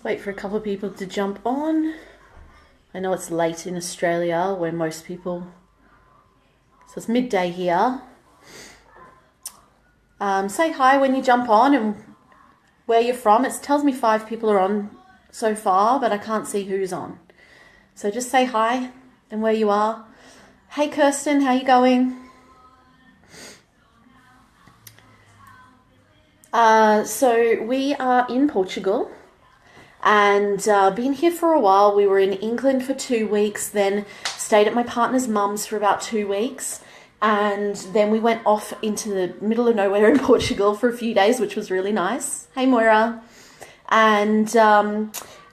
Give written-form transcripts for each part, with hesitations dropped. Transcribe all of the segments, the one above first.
wait for a couple of people to jump on. I know it's late in Australia where most people, so it's midday here. Say hi when you jump on and where you're from. It tells me 5 people are on so far, but I can't see who's on. So just say hi and where you are. Hey Kirsten, how you going? So we are in Portugal and been here for a while. We were in England for 2 weeks, then stayed at my partner's mum's for about 2 weeks, and then we went off into the middle of nowhere in Portugal for a few days, which was really nice. Hey Moira. And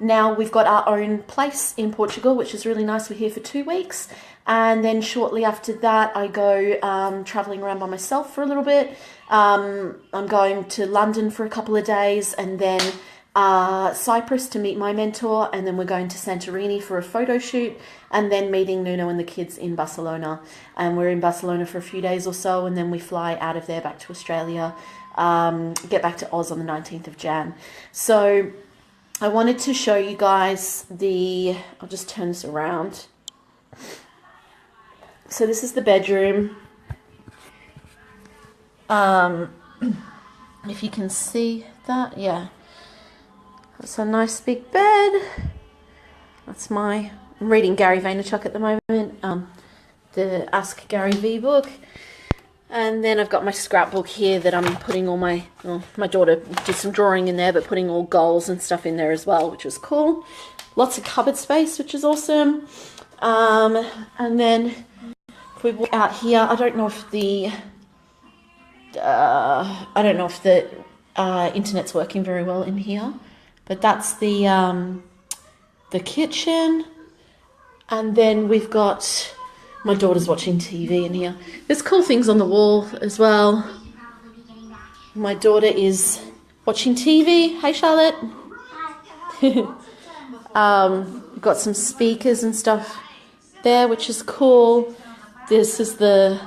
now we've got our own place in Portugal, which is really nice. We're here for 2 weeks. And then shortly after that, I go traveling around by myself for a little bit. I'm going to London for a couple of days, and then Cyprus to meet my mentor, and then we're going to Santorini for a photo shoot, and then meeting Nuno and the kids in Barcelona. And we're in Barcelona for a few days or so, and then we fly out of there back to Australia, get back to Oz on the 19th of Jan. So I wanted to show you guys I'll just turn this around. So this is the bedroom. If you can see that, yeah. That's a nice big bed. I'm reading Gary Vaynerchuk at the moment, the Ask Gary V book. And then I've got my scrapbook here that I'm putting all my daughter did some drawing in there, but putting all goals and stuff in there as well, which was cool. Lots of cupboard space, which is awesome. And then if we walk out here, I don't know if the internet's working very well in here, but that's the kitchen. And then we've got my daughter's watching TV in here. There's cool things on the wall as well. My daughter is watching TV. Hey Charlotte. We've got some speakers and stuff there, which is cool. This is the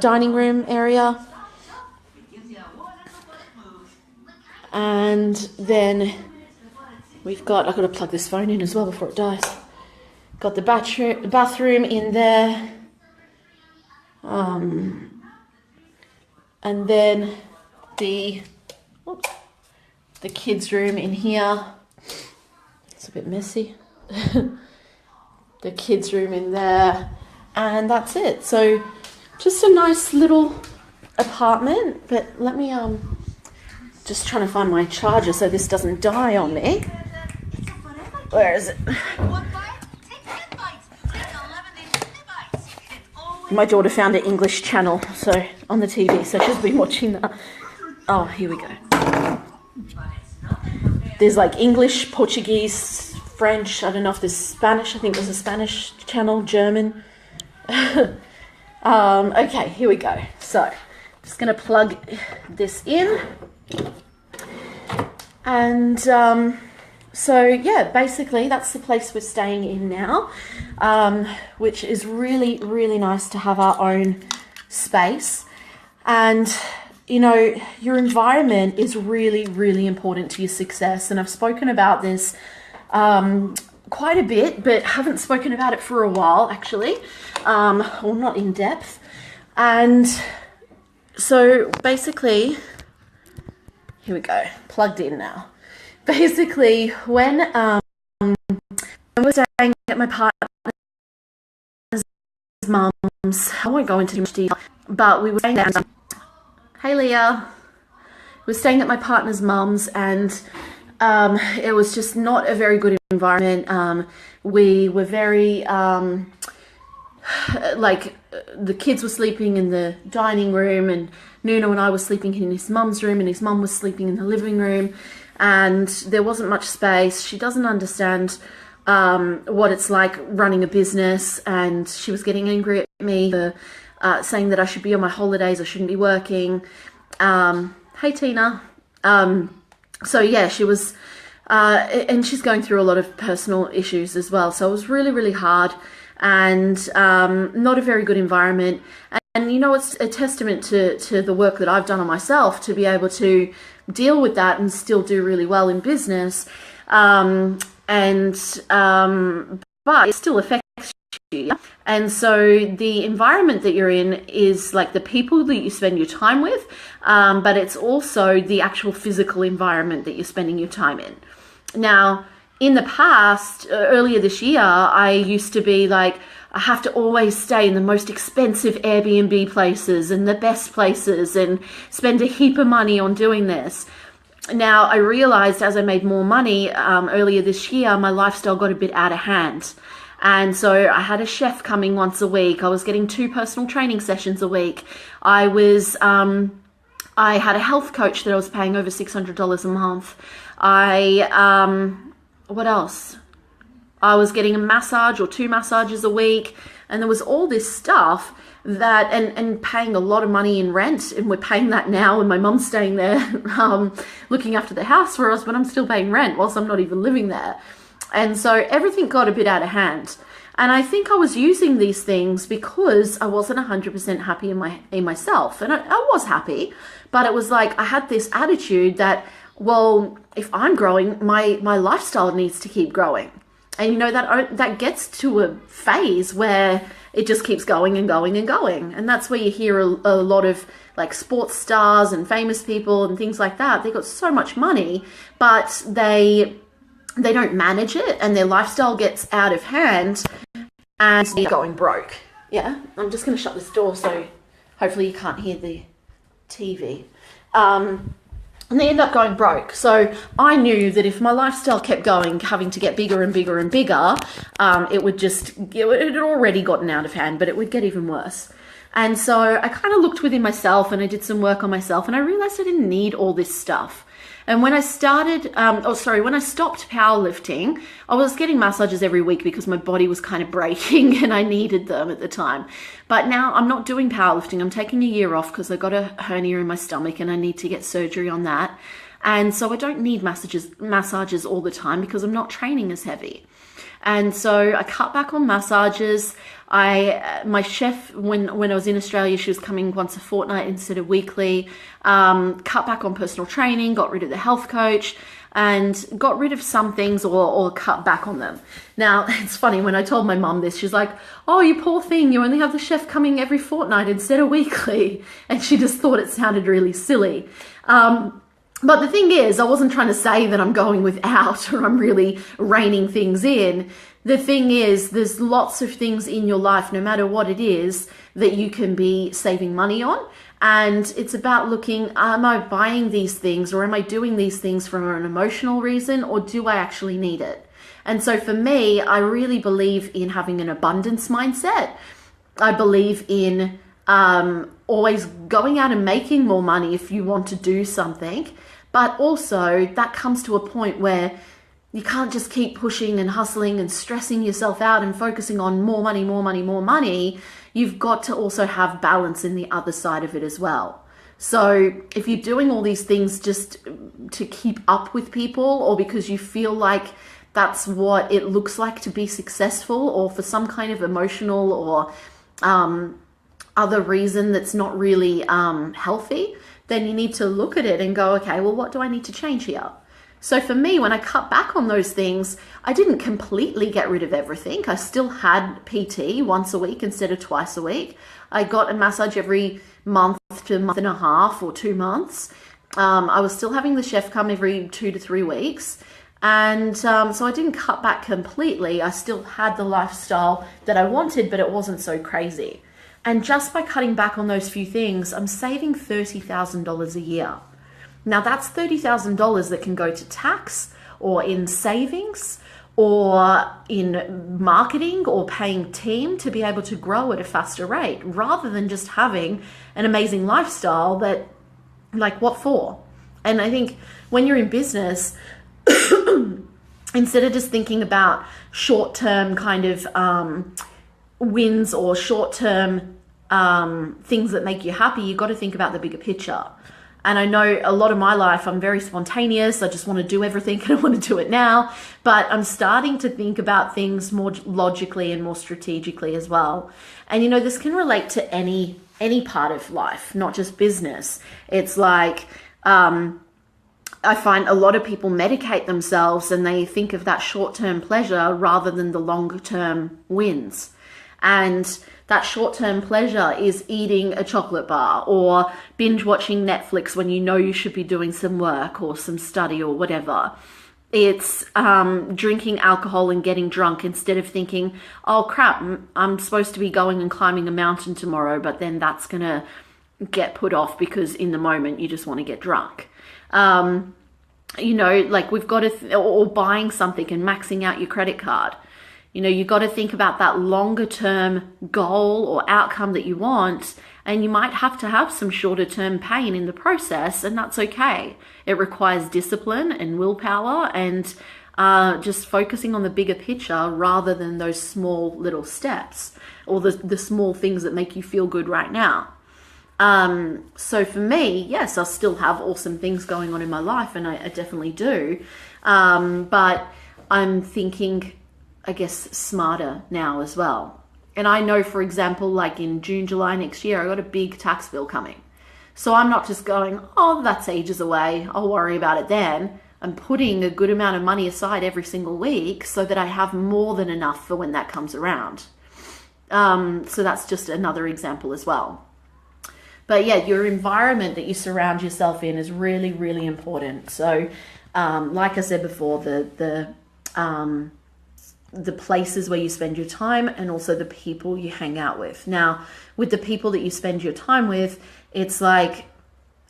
dining room area. And then I've got to plug this phone in as well before it dies. Got the bathroom in there. And then the kids' room in here. It's a bit messy. The kids' room in there. And that's it. So just a nice little apartment. But let me just trying to find my charger so this doesn't die on me. Where is it? My daughter found an English channel on the TV, so she's been watching that. Oh, here we go. There's like English, Portuguese, French. I don't know if there's Spanish. I think there's a Spanish channel, German. Okay, here we go. So I'm just going to plug this in. And so yeah, basically that's the place we're staying in now, which is really, really nice to have our own space. And, you know, your environment is really, really important to your success. And I've spoken about this quite a bit, but haven't spoken about it for a while, actually, or not in depth. And so basically, here we go, plugged in now. Basically, when we're staying at my partner's mum's, I won't go into too much detail, but we were staying at, hey Leah, we were staying at my partner's mum's, and it was just not a very good environment. We were very, the kids were sleeping in the dining room, and Nuno and I were sleeping in his mum's room, and his mum was sleeping in the living room. And there wasn't much space. She doesn't understand what it's like running a business, and she was getting angry at me for saying that I should be on my holidays, I shouldn't be working. Hey Tina. So yeah, she was, and she's going through a lot of personal issues as well. So it was really, really hard, and not a very good environment. And you know, it's a testament to the work that I've done on myself to be able to deal with that and still do really well in business. But it still affects you. Yeah? And so the environment that you're in is like the people that you spend your time with, but it's also the actual physical environment that you're spending your time in. Now, in the past, earlier this year, I used to be like, I have to always stay in the most expensive Airbnb places and the best places and spend a heap of money on doing this. Now, I realized as I made more money earlier this year, my lifestyle got a bit out of hand. And so I had a chef coming once a week. I was getting 2 personal training sessions a week. I had a health coach that I was paying over $600 a month. What else? I was getting a massage or 2 massages a week. And there was all this stuff that, and paying a lot of money in rent. And we're paying that now, and my mum's staying there looking after the house for us, but I'm still paying rent whilst I'm not even living there. And so everything got a bit out of hand. And I think I was using these things because I wasn't 100% happy in myself. And I was happy, but it was like I had this attitude that, well, if I'm growing, my lifestyle needs to keep growing. And, you know, that gets to a phase where it just keeps going and going and going. And that's where you hear a lot of like sports stars and famous people and things like that. They got so much money, but they don't manage it, and their lifestyle gets out of hand and they're going broke. Yeah, I'm just going to shut this door so hopefully you can't hear the TV. And they end up going broke. So I knew that if my lifestyle kept going, having to get bigger and bigger and bigger, it had already gotten out of hand, but it would get even worse. And so I kind of looked within myself and I did some work on myself, and I realized I didn't need all this stuff. And when I stopped powerlifting, I was getting massages every week because my body was kind of breaking and I needed them at the time. But now I'm not doing powerlifting. I'm taking a year off because I got a hernia in my stomach and I need to get surgery on that. And so I don't need massages all the time because I'm not training as heavy. And so I cut back on massages. My chef, when I was in Australia, she was coming once a fortnight instead of weekly. Cut back on personal training, got rid of the health coach, and got rid of some things or cut back on them. Now, it's funny, when I told my mum this, she's like, oh, you poor thing, you only have the chef coming every fortnight instead of weekly. And she just thought it sounded really silly. But the thing is, I wasn't trying to say that I'm going without or I'm really reining things in. The thing is, there's lots of things in your life, no matter what it is, that you can be saving money on. And it's about looking, am I buying these things or am I doing these things for an emotional reason, or do I actually need it? And so for me, I really believe in having an abundance mindset. I believe in always going out and making more money if you want to do something. But also that comes to a point where you can't just keep pushing and hustling and stressing yourself out and focusing on more money, more money, more money. You've got to also have balance in the other side of it as well. So if you're doing all these things just to keep up with people, or because you feel like that's what it looks like to be successful, or for some kind of emotional or other reason that's not really healthy, then you need to look at it and go, okay, well, what do I need to change here? So for me, when I cut back on those things, I didn't completely get rid of everything. I still had PT once a week instead of twice a week. I got a massage every month to a month and a half or 2 months. I was still having the chef come every 2 to 3 weeks. And so I didn't cut back completely. I still had the lifestyle that I wanted, but it wasn't so crazy. And just by cutting back on those few things, I'm saving $30,000 a year. Now that's $30,000 that can go to tax or in savings or in marketing or paying team to be able to grow at a faster rate, rather than just having an amazing lifestyle that, like, what for? And I think when you're in business, instead of just thinking about short-term kind of wins or short-term things that make you happy, you've got to think about the bigger picture. And I know a lot of my life, I'm very spontaneous. I just want to do everything and I want to do it now. But I'm starting to think about things more logically and more strategically as well. And, you know, this can relate to any part of life, not just business. It's like, I find a lot of people medicate themselves and they think of that short-term pleasure rather than the longer-term wins. And that short-term pleasure is eating a chocolate bar or binge watching Netflix when you know you should be doing some work or some study or whatever. It's drinking alcohol and getting drunk instead of thinking, oh crap, I'm supposed to be going and climbing a mountain tomorrow, but then that's going to get put off because in the moment you just want to get drunk. You know, like we've got to, or buying something and maxing out your credit card. You know, you got to think about that longer term goal or outcome that you want, and you might have to have some shorter term pain in the process, and that's okay. It requires discipline and willpower and just focusing on the bigger picture rather than those small little steps or the small things that make you feel good right now. So for me, yes, I still have awesome things going on in my life, and I definitely do. But I'm thinking, I guess, smarter now as well. And I know, for example, like in June, July next year, I got a big tax bill coming. So I'm not just going, oh, that's ages away, I'll worry about it then. I'm putting a good amount of money aside every single week so that I have more than enough for when that comes around. So that's just another example as well. But yeah, your environment that you surround yourself in is really, really important. So like I said before, the places where you spend your time and also the people you hang out with. Now, with the people that you spend your time with, it's like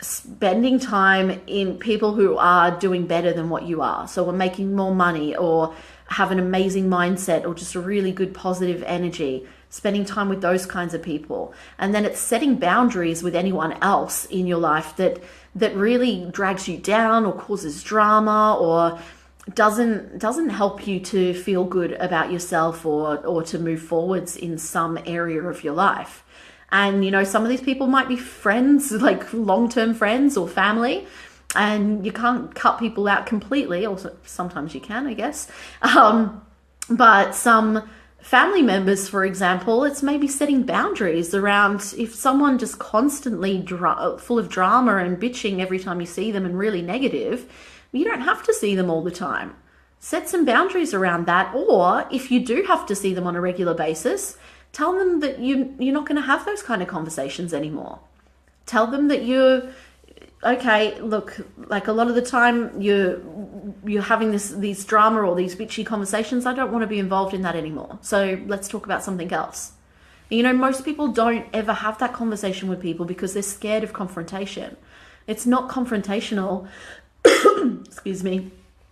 spending time in people who are doing better than what you are. So we're making more money or have an amazing mindset or just a really good positive energy. Spending time with those kinds of people. And then it's setting boundaries with anyone else in your life that really drags you down or causes drama or doesn't help you to feel good about yourself or to move forwards in some area of your life. And, you know, some of these people might be friends, like long-term friends or family, and you can't cut people out completely, or sometimes you can, I guess. But some family members, for example, it's maybe setting boundaries around if someone just constantly full of drama and bitching every time you see them and really negative, you don't have to see them all the time. Set some boundaries around that. Or if you do have to see them on a regular basis, tell them that you're not going to have those kind of conversations anymore. Tell them that okay, look, like a lot of the time you're having these drama or these bitchy conversations. I don't want to be involved in that anymore. So let's talk about something else. You know, most people don't ever have that conversation with people because they're scared of confrontation. It's not confrontational, excuse me,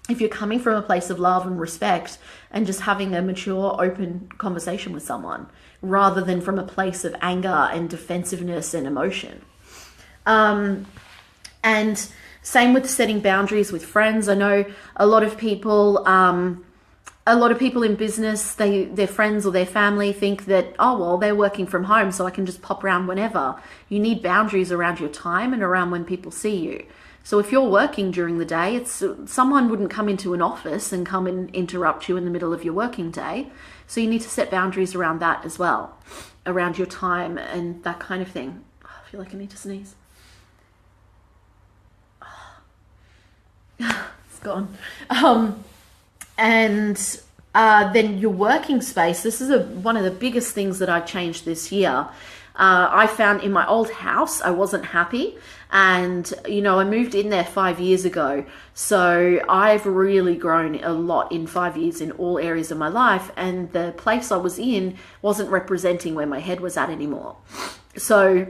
if you're coming from a place of love and respect and just having a mature, open conversation with someone rather than from a place of anger and defensiveness and emotion. And same with setting boundaries with friends. I know a lot of people in business, their friends or their family think that, oh, well, they're working from home, so I can just pop around whenever. You need boundaries around your time and around when people see you. So if you're working during the day, someone wouldn't come into an office and come and interrupt you in the middle of your working day. So you need to set boundaries around that as well, around your time and that kind of thing. I feel like I need to sneeze. It's gone. And then your working space. This is one of the biggest things that I've changed this year. I found in my old house, I wasn't happy. And, you know, I moved in there 5 years ago. So I've really grown a lot in 5 years in all areas of my life. And the place I was in wasn't representing where my head was at anymore. So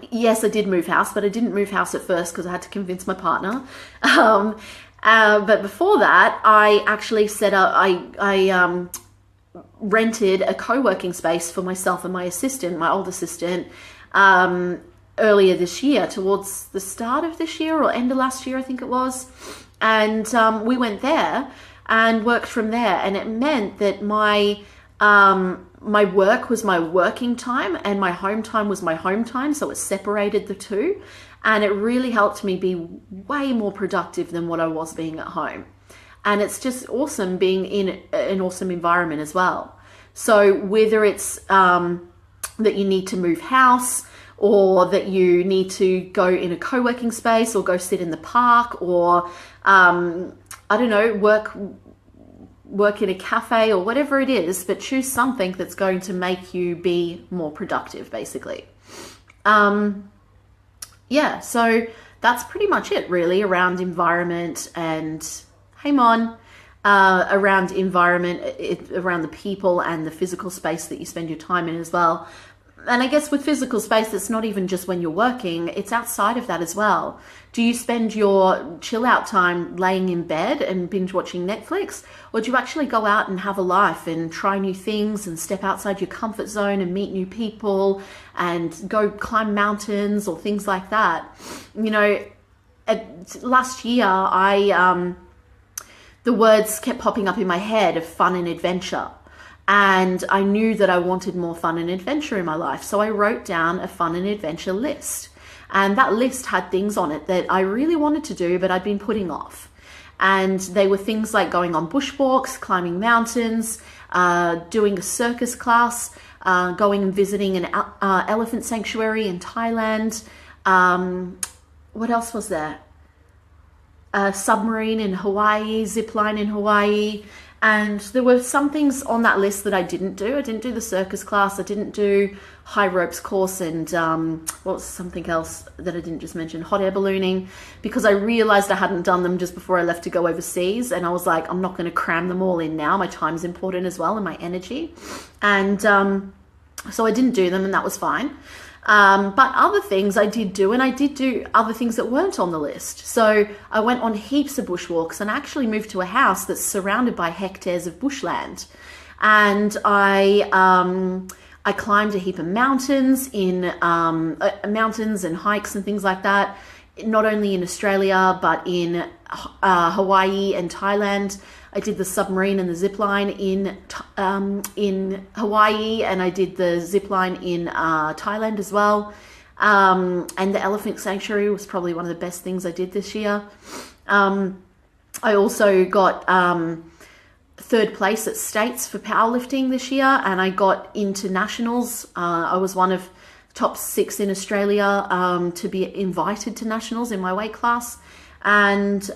yes, I did move house, but I didn't move house at first because I had to convince my partner. But before that, I actually set up, I rented a co-working space for myself and my assistant, my old assistant, earlier this year, towards the start of this year or end of last year, I think it was. And we went there and worked from there. And it meant that my work was my working time and my home time was my home time. So it separated the two. And it really helped me be way more productive than what I was being at home. And it's just awesome being in an awesome environment as well. So whether it's that you need to move house, or that you need to go in a co-working space, or go sit in the park, or I don't know, work in a cafe, or whatever it is, but choose something that's going to make you be more productive, basically. Yeah, so that's pretty much it, really, around environment and, hey, Mon, around environment, around the people and the physical space that you spend your time in as well. And I guess with physical space, it's not even just when you're working, it's outside of that as well. Do you spend your chill out time laying in bed and binge watching Netflix? Or do you actually go out and have a life and try new things and step outside your comfort zone and meet new people and go climb mountains or things like that? You know, last year, the words kept popping up in my head of fun and adventure. And I knew that I wanted more fun and adventure in my life. So I wrote down a fun and adventure list. And that list had things on it that I really wanted to do, but I'd been putting off. And they were things like going on bushwalks, climbing mountains, doing a circus class, going and visiting an elephant sanctuary in Thailand. What else was there? A submarine in Hawaii, zip line in Hawaii. And there were some things on that list that I didn't do. I didn't do the circus class. I didn't do high ropes course, and what was something else that I didn't just mention? Hot air ballooning, because I realized I hadn't done them just before I left to go overseas. And I was like, I'm not going to cram them all in now. My time's important as well, and my energy. And so I didn't do them, and that was fine. But other things I did do, and I did do other things that weren't on the list. So I went on heaps of bushwalks, and I actually moved to a house that's surrounded by hectares of bushland. And I climbed a heap of mountains mountains and hikes and things like that, not only in Australia, but in Hawaii and Thailand. I did the submarine and the zip line in Hawaii, and I did the zip line in Thailand as well. And the elephant sanctuary was probably one of the best things I did this year. I also got third place at states for powerlifting this year, and I got into nationals. I was one of top 6 in Australia to be invited to nationals in my weight class. And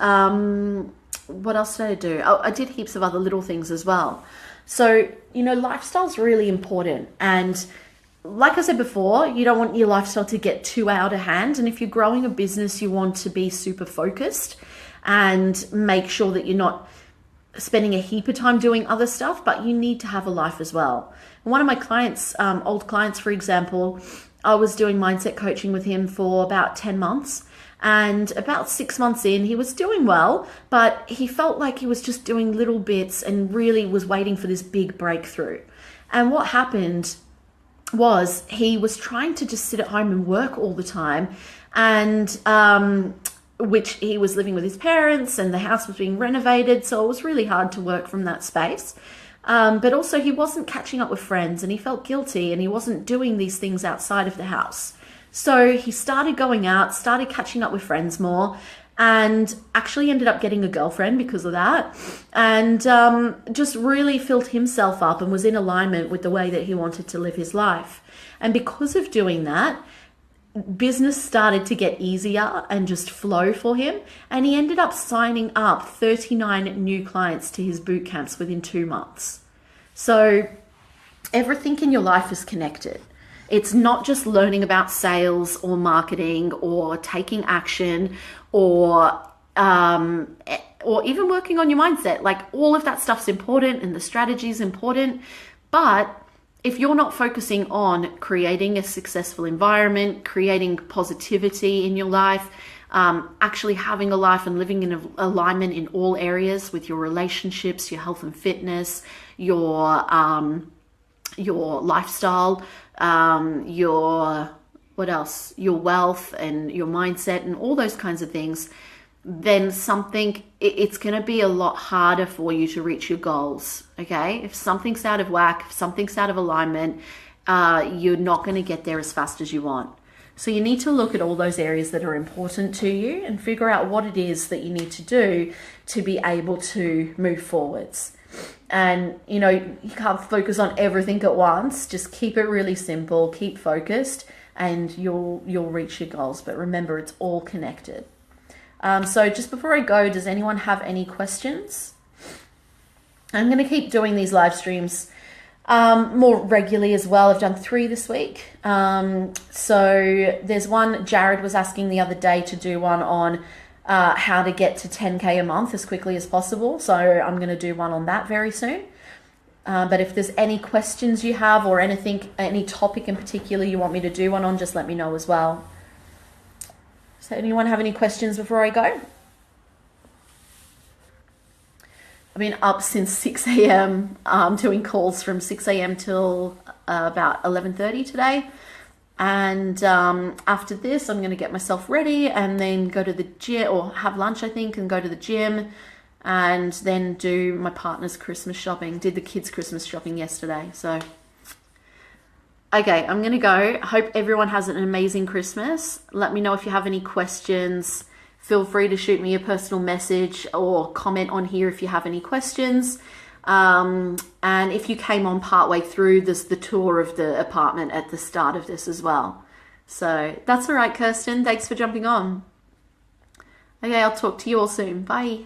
what else did I do? Oh, I did heaps of other little things as well. So, you know, lifestyle's really important. And like I said before, you don't want your lifestyle to get too out of hand. And if you're growing a business, you want to be super focused and make sure that you're not spending a heap of time doing other stuff, but you need to have a life as well. And one of my clients, old clients, for example, I was doing mindset coaching with him for about 10 months. And about 6 months in, he was doing well, but he felt like he was just doing little bits and really was waiting for this big breakthrough. And what happened was he was trying to just sit at home and work all the time, and which he was living with his parents, and the house was being renovated, so it was really hard to work from that space. But also he wasn't catching up with friends, and he felt guilty, and he wasn't doing these things outside of the house. So he started going out, started catching up with friends more, and actually ended up getting a girlfriend because of that, and just really filled himself up and was in alignment with the way that he wanted to live his life. And because of doing that, business started to get easier and just flow for him, and he ended up signing up 39 new clients to his boot camps within 2 months. So everything in your life is connected. It's not just learning about sales or marketing or taking action or even working on your mindset. Like, all of that stuff's important, and the strategy is important. But if you're not focusing on creating a successful environment, creating positivity in your life, actually having a life and living in alignment in all areas with your relationships, your health and fitness, your lifestyle, your wealth and your mindset and all those kinds of things, then it's going to be a lot harder for you to reach your goals. Okay. If something's out of whack, if something's out of alignment, you're not going to get there as fast as you want. So you need to look at all those areas that are important to you and figure out what it is that you need to do to be able to move forwards. And, you know, you can't focus on everything at once. Just keep it really simple, keep focused, and you'll reach your goals. But remember, it's all connected. So just before I go, does anyone have any questions? I'm going to keep doing these live streams more regularly as well. I've done 3 this week. So there's one, Jared was asking the other day to do one on how to get to 10K a month as quickly as possible. So I'm going to do one on that very soon. But if there's any questions you have or anything, any topic in particular you want me to do one on, just let me know as well. So anyone have any questions before I go? I've been up since 6 a.m. Doing calls from 6 a.m. till about 11:30 today. And after this, I'm going to get myself ready and then go to the gym, or have lunch, I think, and go to the gym, and then do my partner's Christmas shopping. Did the kids' Christmas shopping yesterday. So, okay, I'm going to go. Hope everyone has an amazing Christmas. Let me know if you have any questions. Feel free to shoot me a personal message or comment on here if you have any questions. And if you came on partway through, there's the tour of the apartment at the start of this as well. So that's all right, Kirsten. Thanks for jumping on. Okay, I'll talk to you all soon. Bye.